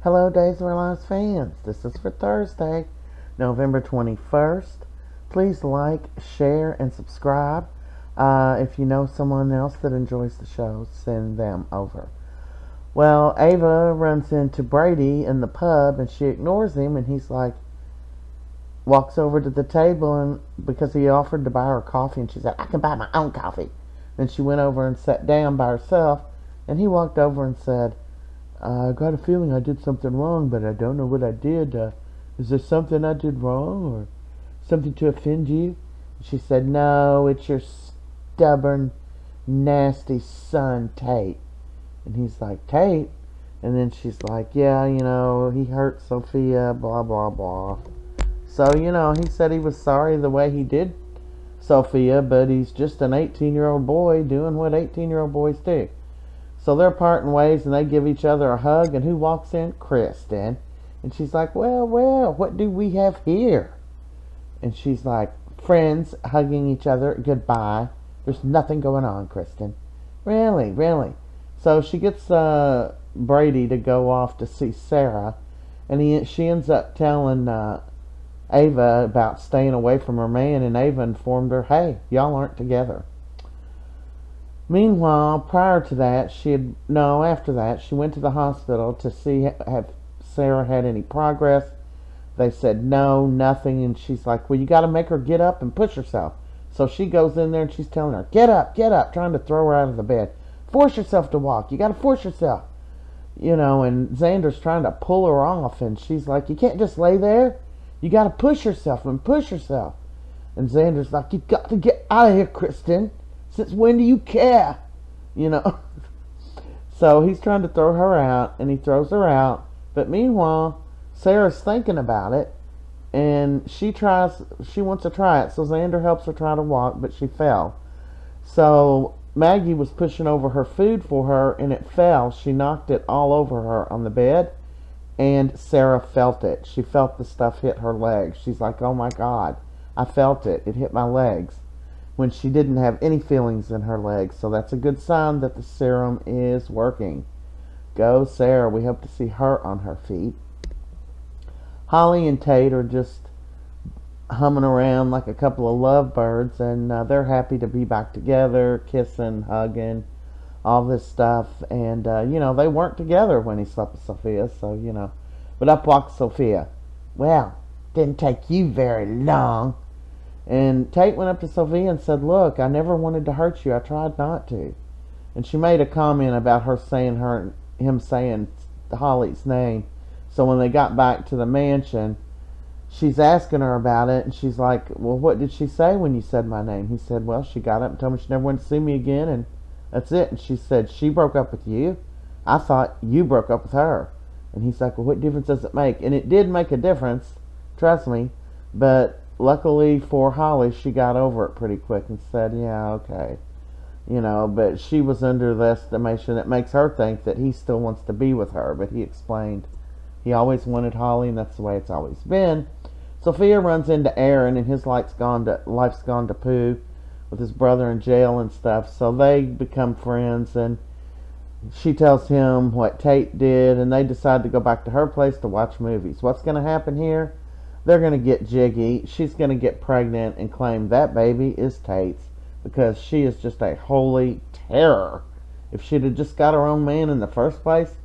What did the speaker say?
Hello, Days of Our Lives fans. This is for Thursday, November 21st. Please like, share, and subscribe. If you know someone else that enjoys the show, send them over. Well, Ava runs into Brady in the pub and she ignores him, and he's like, walks over to the table, and because he offered to buy her coffee, and she said, I can buy my own coffee. Then she went over and sat down by herself, and he walked over and said, I got a feeling I did something wrong, but I don't know what I did. Is there something I did wrong or something to offend you? She said, no, it's your stubborn, nasty son, Tate. And he's like, Tate? And then she's like, yeah, he hurt Sophia, blah, blah, blah. So, he said he was sorry the way he did Sophia, but he's just an 18-year-old boy doing what 18-year-old boys do. So they're parting ways, and they give each other a hug, and who walks in? Kristin. And she's like, well, what do we have here? And she's like, friends hugging each other, goodbye. There's nothing going on, Kristin. Really. So she gets Brady to go off to see Sara, and she ends up telling Ava about staying away from her man, and Ava informed her, hey, y'all aren't together. Meanwhile, after that, she went to the hospital to see if Sara had any progress. They said no, nothing, and she's like, well, you got to make her get up and push herself. So she goes in there and she's telling her, get up, trying to throw her out of the bed. Force yourself to walk. You got to force yourself. And Xander's trying to pull her off, and she's like, you can't just lay there. You got to push yourself. And Xander's like, you got to get out of here, Kristin. Since when do you care? So he's trying to throw her out, and he throws her out. But meanwhile, Sarah's thinking about it, and she wants to try it. So Xander helps her try to walk, but she fell. So Maggie was pushing over her food for her, and it fell. She knocked it all over her on the bed, and Sara felt it. She felt the stuff hit her legs. She's like, oh my God, I felt it. It hit my legs. When she didn't have any feelings in her legs. So that's a good sign that the serum is working. Go Sara. We hope to see her on her feet. Holly and Tate are just humming around like a couple of lovebirds, and they're happy to be back together, kissing, hugging, all this stuff. And they weren't together when he slept with Sophia, so but up walks Sophia. Well, didn't take you very long. And Tate went up to Sophia and said, look, I never wanted to hurt you. I tried not to. And she made a comment about him saying Holly's name. So when they got back to the mansion, she's asking her about it, and she's like, well, what did she say when you said my name? He said, well, she got up and told me she never wanted to see me again, and that's it. And she said, she broke up with you? I thought you broke up with her. And he's like, well, what difference does it make? And it did make a difference, trust me, but luckily for Holly, she got over it pretty quick and said, yeah, okay. But she was under the estimation that makes her think that he still wants to be with her. But he explained he always wanted Holly, and that's the way it's always been. Sophia runs into Aaron, and his life's gone to poo with his brother in jail and stuff. So they become friends, and she tells him what Tate did, and they decide to go back to her place to watch movies. What's going to happen here? They're going to get jiggy. She's going to get pregnant and claim that baby is Tate's, because she is just a holy terror. If she'd have just got her own man in the first place,